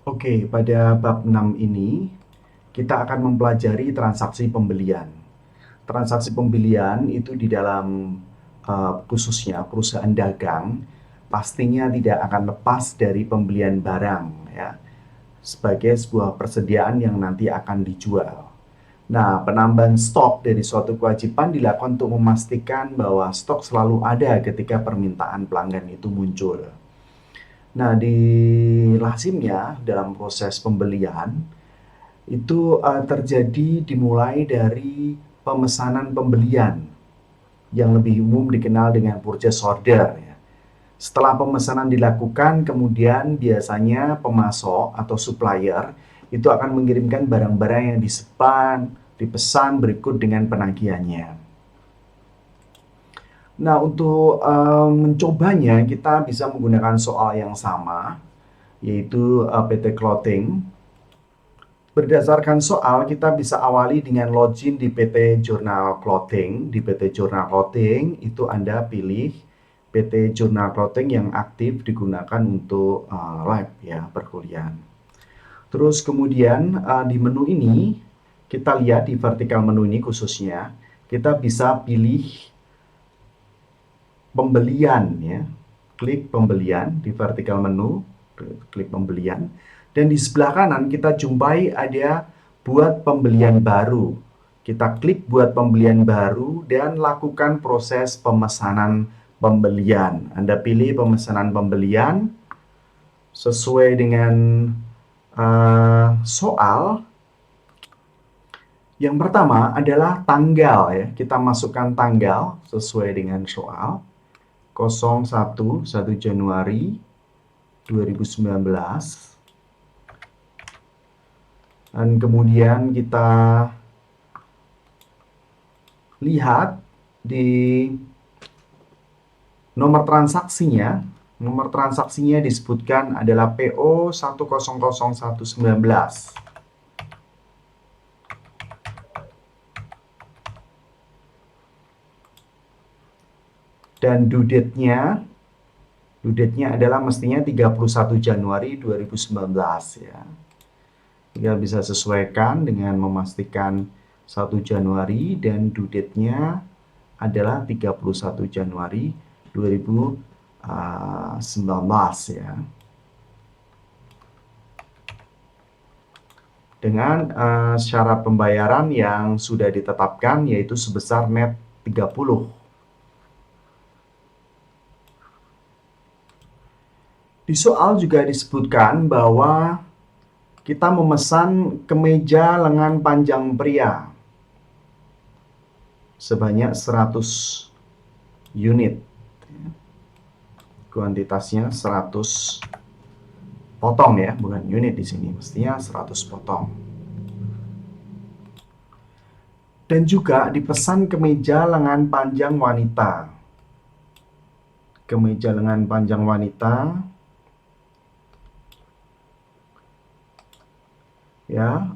Oke, pada bab 6 ini kita akan mempelajari transaksi pembelian. Transaksi pembelian itu di dalam khususnya perusahaan dagang pastinya tidak akan lepas dari pembelian barang ya, sebagai sebuah persediaan yang nanti akan dijual. Nah, penambahan stok dari suatu kewajiban dilakukan untuk memastikan bahwa stok selalu ada ketika permintaan pelanggan itu muncul. Nah, di lazimnya dalam proses pembelian itu terjadi dimulai dari pemesanan pembelian yang lebih umum dikenal dengan purchase order ya. Setelah pemesanan dilakukan, kemudian biasanya pemasok atau supplier itu akan mengirimkan barang-barang yang dipesan berikut dengan penagihannya. Nah, untuk mencobanya kita bisa menggunakan soal yang sama, yaitu PT Clothing. Berdasarkan soal, kita bisa awali dengan login di PT Journal Clothing. Di PT Journal Clothing itu Anda pilih PT Journal Clothing yang aktif digunakan untuk lab ya, perkuliahan. Terus kemudian di menu ini, kita lihat di vertikal menu ini khususnya, kita bisa pilih pembelian ya. Klik pembelian di vertikal menu, klik pembelian. Dan di sebelah kanan kita jumpai ada buat pembelian baru. Kita klik buat pembelian baru dan lakukan proses pemesanan pembelian. Anda pilih pemesanan pembelian sesuai dengan soal. Yang pertama adalah tanggal ya. Kita masukkan tanggal sesuai dengan soal. 01 Januari 2019. Dan kemudian kita lihat di nomor transaksinya. Nomor transaksinya disebutkan adalah PO 1000119. Dan due date-nya adalah mestinya 31 Januari 2019 ya. Kita bisa sesuaikan dengan memastikan 1 Januari dan due date-nya adalah 31 Januari 2019 ya. Dengan syarat pembayaran yang sudah ditetapkan yaitu sebesar net 30. Di soal juga disebutkan bahwa kita memesan kemeja lengan panjang pria sebanyak 100 unit. Kuantitasnya 100 potong ya, bukan unit di sini, mestinya 100 potong. Dan juga dipesan kemeja lengan panjang wanita. Kemeja lengan panjang wanita ya,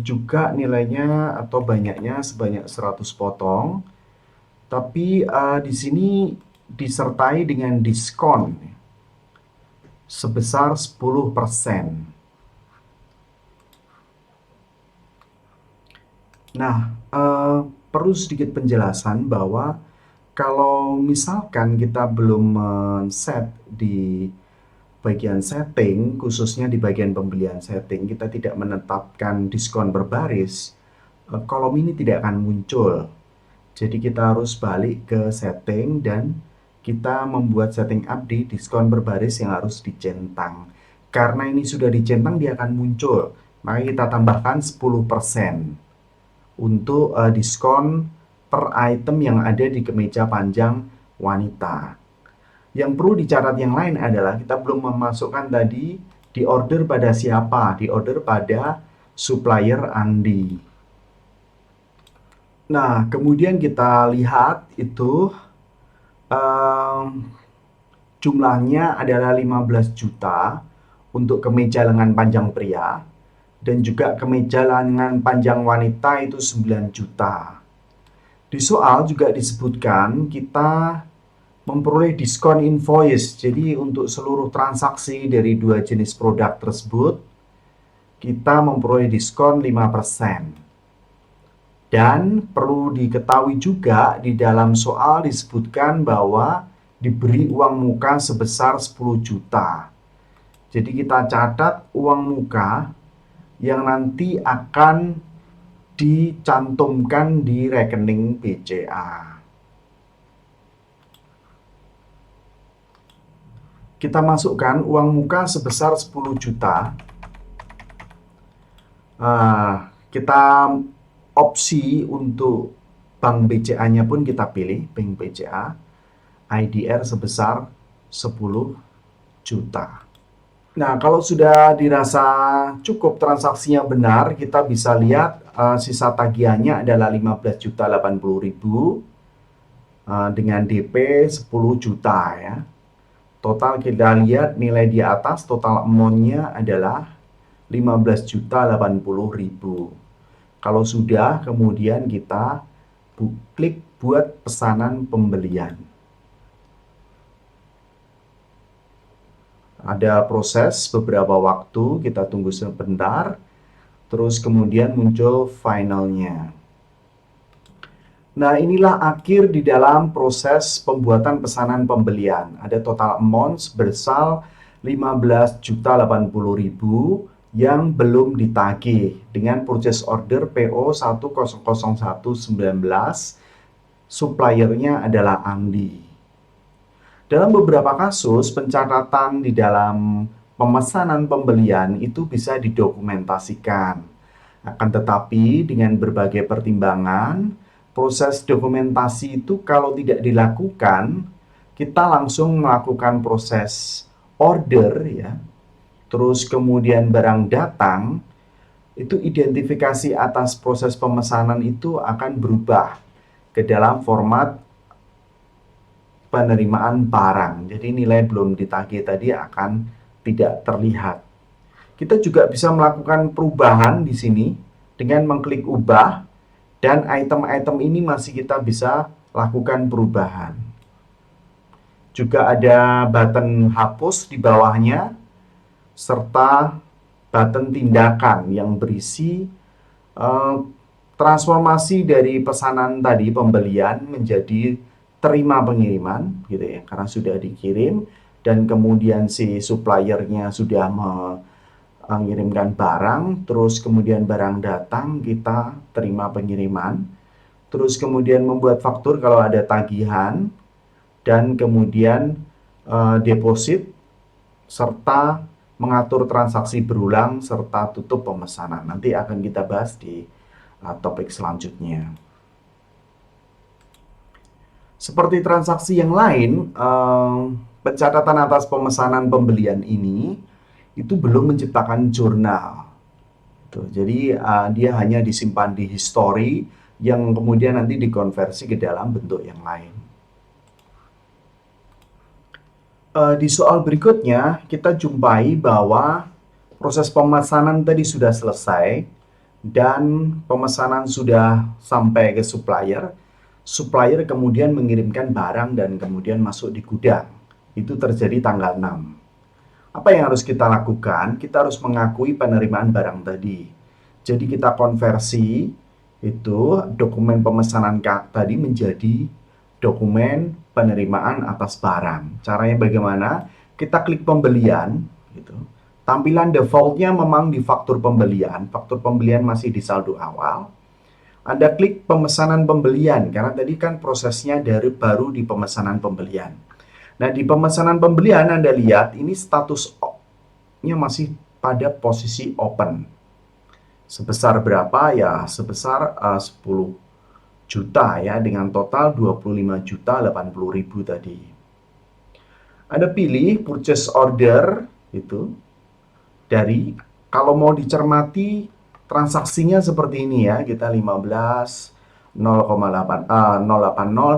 juga nilainya atau banyaknya sebanyak 100 potong. Tapi di sini disertai dengan diskon sebesar 10%. Nah, perlu sedikit penjelasan bahwa kalau misalkan kita belum set di bagian setting, khususnya di bagian pembelian setting, kita tidak menetapkan diskon berbaris, kolom ini tidak akan muncul. Jadi kita harus balik ke setting dan kita membuat setting up di diskon berbaris yang harus dicentang. Karena ini sudah dicentang, dia akan muncul. Maka kita tambahkan 10% untuk diskon per item yang ada di kemeja panjang wanita. Yang perlu dicatat yang lain adalah kita belum memasukkan tadi di order pada siapa, di order pada supplier Andi. Nah, kemudian kita lihat itu jumlahnya adalah 15 juta untuk kemeja lengan panjang pria dan juga kemeja lengan panjang wanita itu 9 juta. Di soal juga disebutkan kita memperoleh diskon invoice. Jadi untuk seluruh transaksi dari dua jenis produk tersebut, kita memperoleh diskon 5%. Dan perlu diketahui juga di dalam soal disebutkan bahwa diberi uang muka sebesar 10 juta. Jadi kita catat uang muka yang nanti akan dicantumkan di rekening BCA. Kita masukkan uang muka sebesar 10 juta. Kita opsi untuk bank BCA-nya pun kita pilih, bank BCA, IDR sebesar 10 juta. Nah, kalau sudah dirasa cukup transaksinya benar, kita bisa lihat sisa tagihannya adalah 15.080.000 dengan DP 10 juta ya. Total kita lihat nilai di atas, total amount-nya adalah 15.080.000. Kalau sudah, kemudian kita klik buat pesanan pembelian. Ada proses beberapa waktu, kita tunggu sebentar, terus kemudian muncul finalnya. Nah, inilah akhir di dalam proses pembuatan pesanan pembelian. Ada total amount sebesar 15.080.000 yang belum ditagih dengan purchase order PO 100119, suppliernya adalah Andi. Dalam beberapa kasus, pencatatan di dalam pemesanan pembelian itu bisa didokumentasikan. Akan tetapi, dengan berbagai pertimbangan, proses dokumentasi itu kalau tidak dilakukan, kita langsung melakukan proses order ya. Terus kemudian barang datang, itu identifikasi atas proses pemesanan itu akan berubah ke dalam format penerimaan barang. Jadi nilai belum ditagih tadi akan tidak terlihat. Kita juga bisa melakukan perubahan di sini dengan mengklik ubah, dan item-item ini masih kita bisa lakukan perubahan. Juga ada button hapus di bawahnya serta button tindakan yang berisi transformasi dari pesanan tadi pembelian menjadi terima pengiriman gitu ya, karena sudah dikirim dan kemudian si suppliernya sudah mengirimkan barang, terus kemudian barang datang, kita terima pengiriman, terus kemudian membuat faktur kalau ada tagihan, dan kemudian deposit serta mengatur transaksi berulang serta tutup pemesanan. Nanti akan kita bahas di topik selanjutnya. Seperti transaksi yang lain, pencatatan atas pemesanan pembelian ini itu belum menciptakan jurnal. Jadi dia hanya disimpan di history yang kemudian nanti dikonversi ke dalam bentuk yang lain. Di soal berikutnya kita jumpai bahwa proses pemesanan tadi sudah selesai dan pemesanan sudah sampai ke supplier. Supplier kemudian mengirimkan barang dan kemudian masuk di gudang. Itu terjadi tanggal 6. Apa yang harus kita lakukan? Kita harus mengakui penerimaan barang tadi. Jadi kita konversi itu dokumen pemesanan tadi menjadi dokumen penerimaan atas barang. Caranya bagaimana? Kita klik pembelian gitu. Tampilan defaultnya memang di faktur pembelian. Faktur pembelian masih di saldo awal. Anda klik pemesanan pembelian, karena tadi kan prosesnya dari baru di pemesanan pembelian. Nah, di pemesanan pembelian Anda lihat ini statusnya masih pada posisi open. Sebesar berapa ya? Sebesar 10 juta ya, dengan total 25.080.000 tadi. Anda pilih purchase order itu dari, kalau mau dicermati transaksinya seperti ini ya, kita 0,80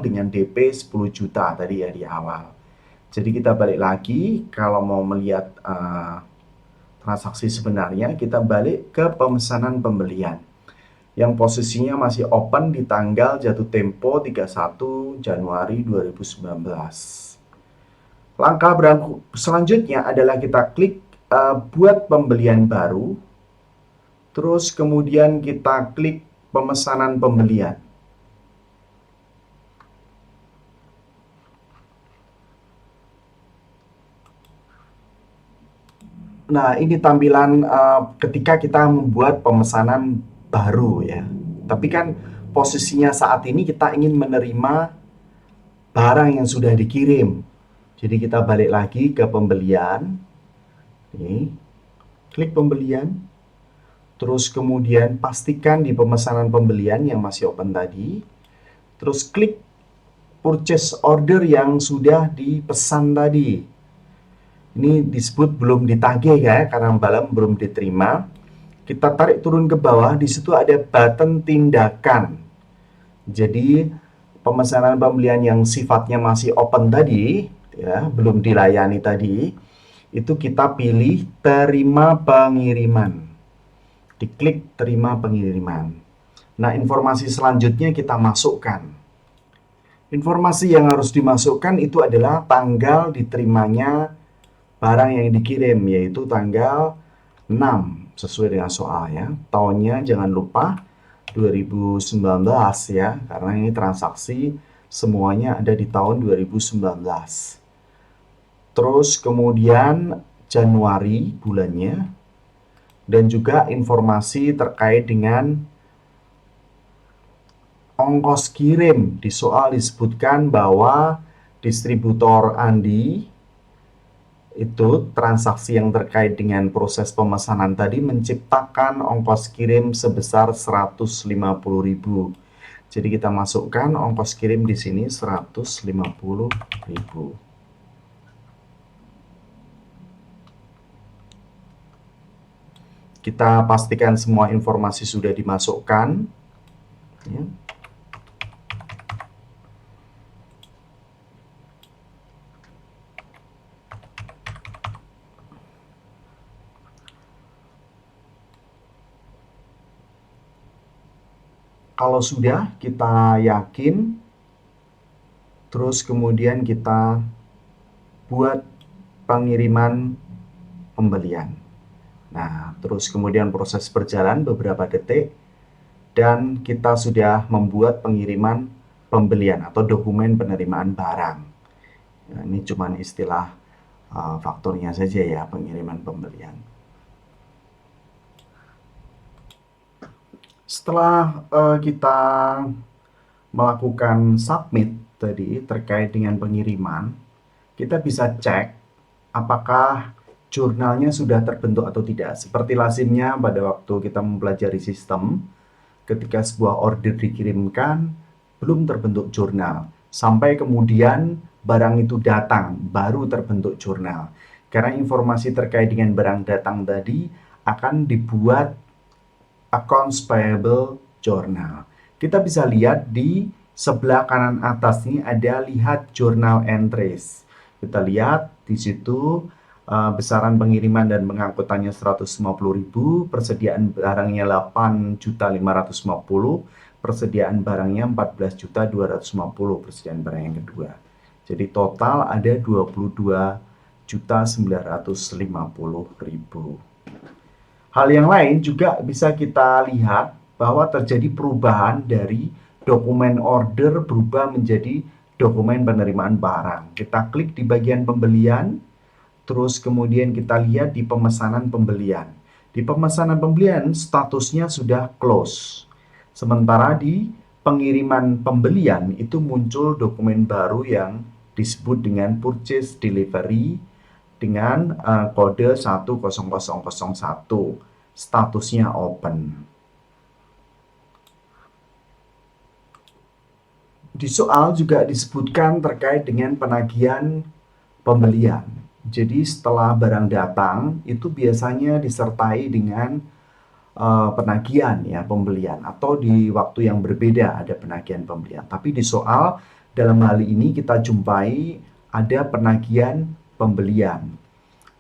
dengan DP 10 juta tadi ya di awal. Jadi kita balik lagi, kalau mau melihat transaksi sebenarnya, kita balik ke pemesanan pembelian. yang posisinya masih open di tanggal jatuh tempo 31 Januari 2019. Langkah selanjutnya adalah kita klik buat pembelian baru, terus kemudian kita klik pemesanan pembelian. Nah, ini tampilan ketika kita membuat pemesanan baru ya. Tapi kan posisinya saat ini kita ingin menerima barang yang sudah dikirim. Jadi kita balik lagi ke pembelian. Nih, klik pembelian. Terus kemudian pastikan di pemesanan pembelian yang masih open tadi. Terus klik purchase order yang sudah dipesan tadi. Ini disebut belum ditagih ya, karena belum diterima. Kita tarik turun ke bawah, di situ ada button tindakan. Jadi pemesanan pembelian yang sifatnya masih open tadi, ya, belum dilayani tadi, itu kita pilih terima pengiriman. Diklik terima pengiriman. Nah, informasi selanjutnya kita masukkan. Informasi yang harus dimasukkan itu adalah tanggal diterimanya barang yang dikirim, yaitu tanggal 6 sesuai dengan soal ya. Tahunnya jangan lupa 2019 ya, karena ini transaksi semuanya ada di tahun 2019. Terus kemudian Januari bulannya, dan juga informasi terkait dengan ongkos kirim. Di soal disebutkan bahwa distributor Andi itu transaksi yang terkait dengan proses pemesanan tadi menciptakan ongkos kirim sebesar 150.000. Jadi kita masukkan ongkos kirim di sini 150.000. Kita pastikan semua informasi sudah dimasukkan. Ya. Kalau sudah, kita yakin, terus kemudian kita buat pengiriman pembelian. Nah, terus kemudian proses berjalan beberapa detik, dan kita sudah membuat pengiriman pembelian atau dokumen penerimaan barang. Ya, ini cuma istilah faktornya saja ya, pengiriman pembelian. Setelah kita melakukan submit tadi terkait dengan pengiriman, kita bisa cek apakah jurnalnya sudah terbentuk atau tidak. Seperti lazimnya pada waktu kita mempelajari sistem, ketika sebuah order dikirimkan, belum terbentuk jurnal. Sampai kemudian barang itu datang, baru terbentuk jurnal. Karena informasi terkait dengan barang datang tadi akan dibuat accounts payable journal. Kita bisa lihat di sebelah kanan atas ini ada lihat journal entries. Kita lihat di situ besaran pengiriman dan pengangkutannya 150.000, persediaan barangnya 8.550.000, persediaan barangnya 14.250.000, persediaan barang yang kedua. Jadi total ada 22.950.000. Hal yang lain juga bisa kita lihat bahwa terjadi perubahan dari dokumen order berubah menjadi dokumen penerimaan barang. Kita klik di bagian pembelian, terus kemudian kita lihat di pemesanan pembelian. Di pemesanan pembelian statusnya sudah close. Sementara di pengiriman pembelian itu muncul dokumen baru yang disebut dengan purchase delivery dengan kode 10001, statusnya open. Di soal juga disebutkan terkait dengan penagihan pembelian. Jadi setelah barang datang itu biasanya disertai dengan penagihan ya pembelian, atau di waktu yang berbeda ada penagihan pembelian. Tapi di soal dalam hal ini kita jumpai ada penagihan pembelian.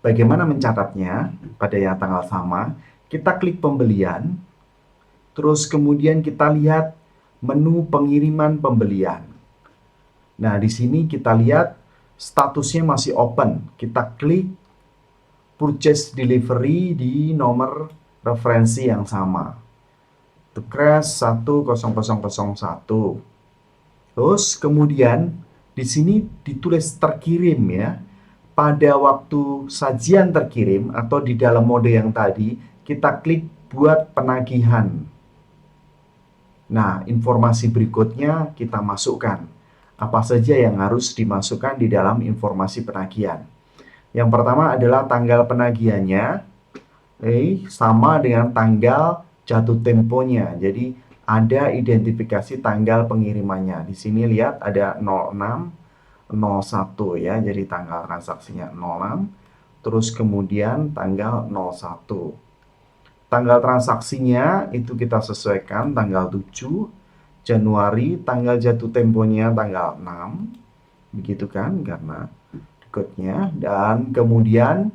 Bagaimana mencatatnya pada yang tanggal sama? Kita klik pembelian, Terus kemudian kita lihat menu pengiriman pembelian. Nah, di sini kita lihat statusnya masih open. Kita klik purchase delivery di nomor referensi yang sama. Tukres 10001. Terus kemudian di sini ditulis terkirim ya. Pada waktu sajian terkirim atau di dalam mode yang tadi, kita klik buat penagihan. Nah, informasi berikutnya kita masukkan. Apa saja yang harus dimasukkan di dalam informasi penagihan? Yang pertama adalah tanggal penagihannya, sama dengan tanggal jatuh temponya. Jadi ada identifikasi tanggal pengirimannya. Di sini lihat ada 0601 ya. Jadi tanggal transaksinya 06, terus kemudian tanggal 01. Tanggal transaksinya itu kita sesuaikan tanggal 7 Januari, tanggal jatuh temponya tanggal 6. Begitu kan, karena berikutnya. Dan kemudian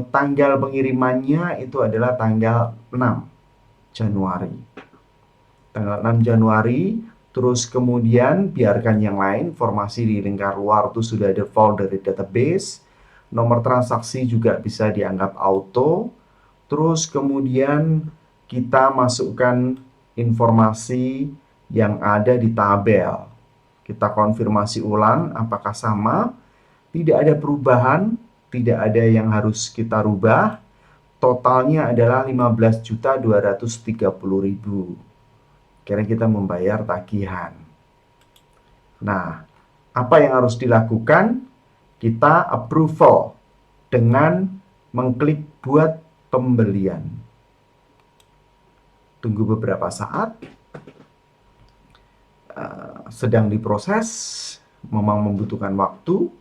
tanggal pengirimannya itu adalah tanggal 6 Januari. Tanggal 6 Januari, terus kemudian biarkan yang lain, informasi di lingkar luar itu sudah default dari database. Nomor transaksi juga bisa dianggap auto. Terus kemudian kita masukkan informasi yang ada di tabel. Kita konfirmasi ulang apakah sama. Tidak ada perubahan, tidak ada yang harus kita rubah. Totalnya adalah 15.230.000. Karena kita membayar tagihan. Nah, apa yang harus dilakukan? Kita approval dengan mengklik buat pembelian. Tunggu beberapa saat. Sedang diproses, memang membutuhkan waktu.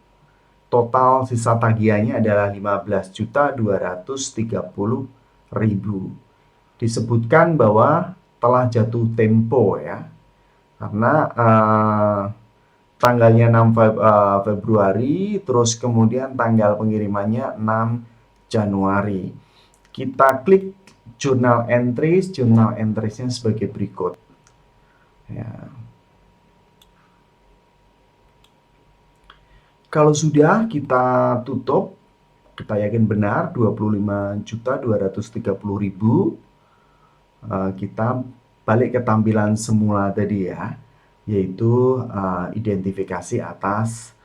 Total sisa tagihannya adalah 15.230.000. Disebutkan bahwa telah jatuh tempo ya. Karena tanggalnya 6 Februari, terus kemudian tanggal pengirimannya 6 Januari. Kita klik journal entries-nya sebagai berikut. Ya. Kalau sudah kita tutup, kita yakin benar 25.230.000. Kita balik ke tampilan semula tadi ya, yaitu identifikasi atas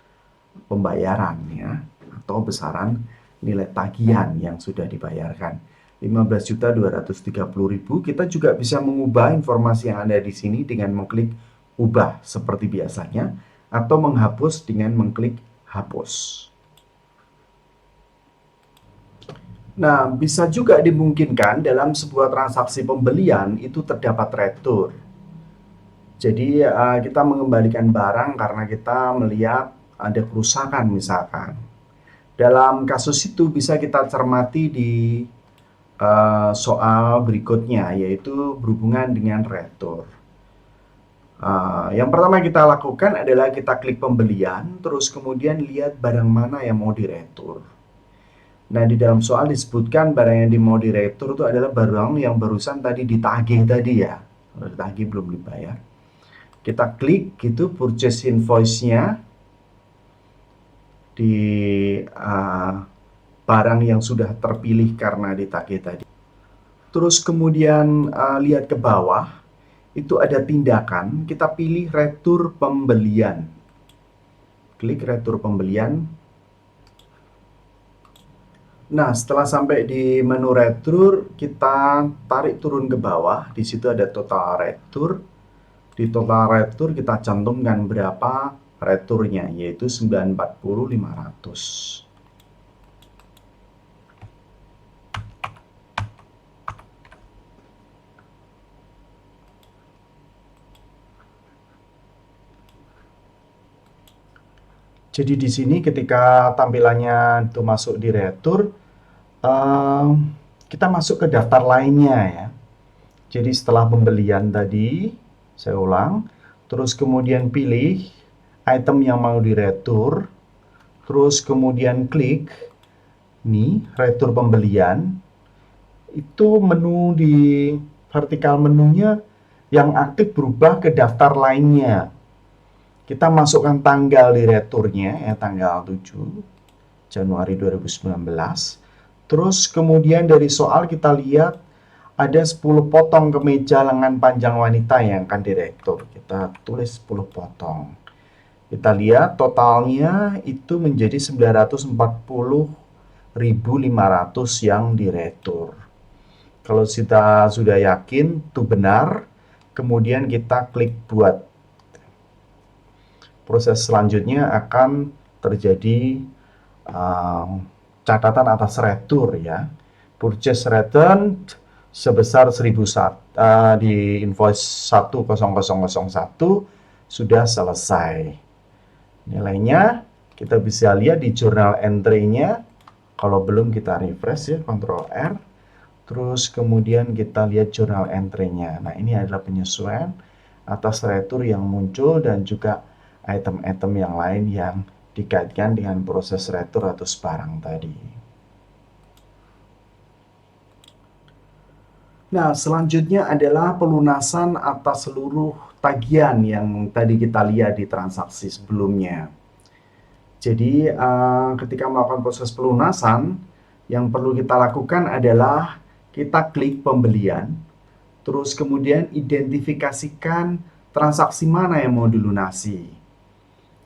pembayaran ya, atau besaran nilai tagihan yang sudah dibayarkan. 15.230.000. Kita juga bisa mengubah informasi yang ada di sini dengan mengklik ubah seperti biasanya, atau menghapus dengan mengklik hapus. Nah, bisa juga dimungkinkan dalam sebuah transaksi pembelian itu terdapat retur. Jadi kita mengembalikan barang karena kita melihat ada kerusakan misalkan. Dalam kasus itu bisa kita cermati di soal berikutnya, yaitu berhubungan dengan retur. Yang pertama kita lakukan adalah kita klik pembelian, terus kemudian lihat barang mana yang mau diretur. Nah, di dalam soal disebutkan barang yang mau diretur itu adalah barang yang barusan tadi ditagih tadi ya. Kalau ditagih belum dibayar. Kita klik gitu purchase invoice-nya di barang yang sudah terpilih karena ditagih tadi. Terus kemudian lihat ke bawah. Itu ada tindakan, kita pilih retur pembelian. Klik retur pembelian. Nah, setelah sampai di menu retur, kita tarik turun ke bawah. Di situ ada total retur. Di total retur kita cantumkan berapa returnya, yaitu 940.500. Jadi di sini ketika tampilannya itu masuk di retur, kita masuk ke daftar lainnya ya. Jadi setelah pembelian tadi, saya ulang, terus kemudian pilih item yang mau diretur, terus kemudian klik nih retur pembelian. Itu menu di vertikal menunya yang aktif berubah ke daftar lainnya. Kita masukkan tanggal di returnya, ya, tanggal 7 Januari 2019. Terus kemudian dari soal kita lihat ada 10 potong kemeja lengan panjang wanita yang akan direktur. Kita tulis 10 potong. Kita lihat totalnya itu menjadi 940.500 yang diretur. Kalau kita sudah yakin itu benar, kemudian kita klik buat. Proses selanjutnya akan terjadi catatan atas retur, ya. Purchase return sebesar 1.001 di invoice 10001 sudah selesai. Nilainya kita bisa lihat di journal entry-nya. Kalau belum kita refresh, ya, Ctrl R. Terus kemudian kita lihat journal entry-nya. Nah, ini adalah penyesuaian atas retur yang muncul dan juga item-item yang lain yang dikaitkan dengan proses retur atau barang tadi. Nah, selanjutnya adalah pelunasan atas seluruh tagihan yang tadi kita lihat di transaksi sebelumnya. Jadi, ketika melakukan proses pelunasan, yang perlu kita lakukan adalah kita klik pembelian, terus kemudian identifikasikan transaksi mana yang mau dilunasi.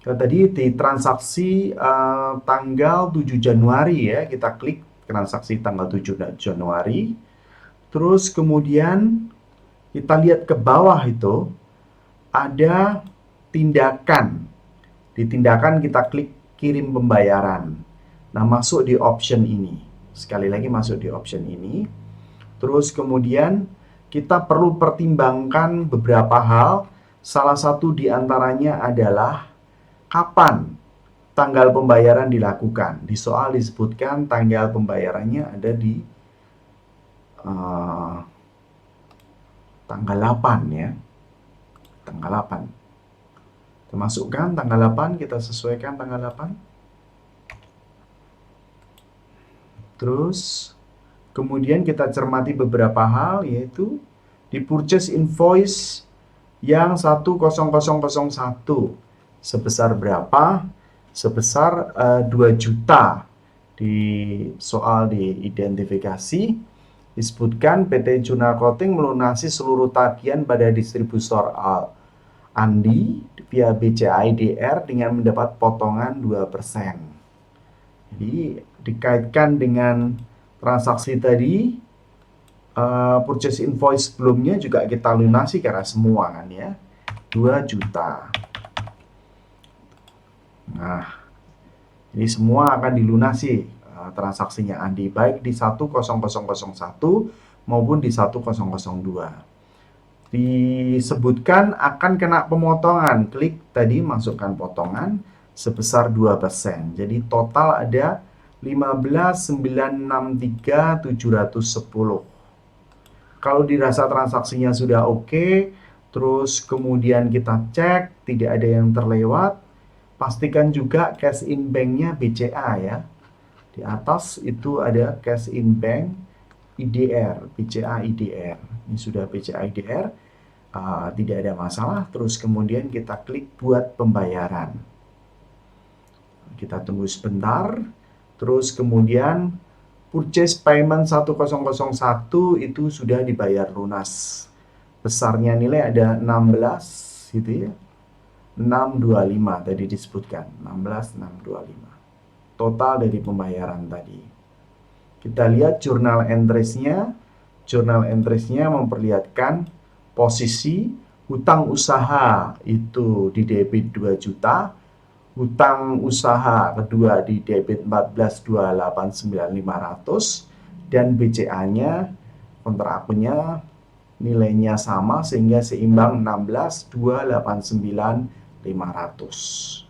Tadi di transaksi tanggal 7 Januari, ya, kita klik transaksi tanggal 7 Januari. Terus kemudian kita lihat ke bawah itu ada tindakan. Di tindakan kita klik kirim pembayaran. Nah, masuk di option ini. Sekali lagi masuk di option ini. Terus kemudian kita perlu pertimbangkan beberapa hal. Salah satu di antaranya adalah kapan tanggal pembayaran dilakukan. Di soal disebutkan tanggal pembayarannya ada di tanggal 8, ya. Tanggal 8. Kita masukkan tanggal 8, kita sesuaikan tanggal 8. Terus kemudian kita cermati beberapa hal, yaitu di purchase invoice yang 10001 sebesar berapa? Sebesar 2 juta. Di soal diidentifikasi disebutkan PT Juna Coating melunasi seluruh tagihan pada distributor Andi via BCA/IDR dengan mendapat potongan 2%. Jadi dikaitkan dengan transaksi tadi, purchase invoice sebelumnya juga kita lunasi karena semua, kan, ya, 2 juta. Nah, ini semua akan dilunasi transaksinya Andi, baik di 10001 maupun di 1002. Disebutkan akan kena pemotongan. Klik tadi masukkan potongan sebesar 2%. Jadi total ada 15.963.710. Kalau dirasa transaksinya sudah oke, terus kemudian kita cek tidak ada yang terlewat, pastikan juga cash in bank-nya BCA, ya. Di atas itu ada cash in bank IDR, BCA IDR. Ini sudah BCA IDR, tidak ada masalah. Terus kemudian kita klik buat pembayaran. Kita tunggu sebentar. Terus kemudian purchase payment 1001 itu sudah dibayar lunas. Besarnya nilai ada 16, gitu, ya. 625 tadi disebutkan, 16.625. Total dari pembayaran tadi. Kita lihat journal entries-nya. Journal entries-nya memperlihatkan posisi hutang usaha itu di debit 2 juta, hutang usaha kedua di debit 14.289.500, dan BCA-nya kontra akunnya nilainya sama sehingga seimbang 16.289.500.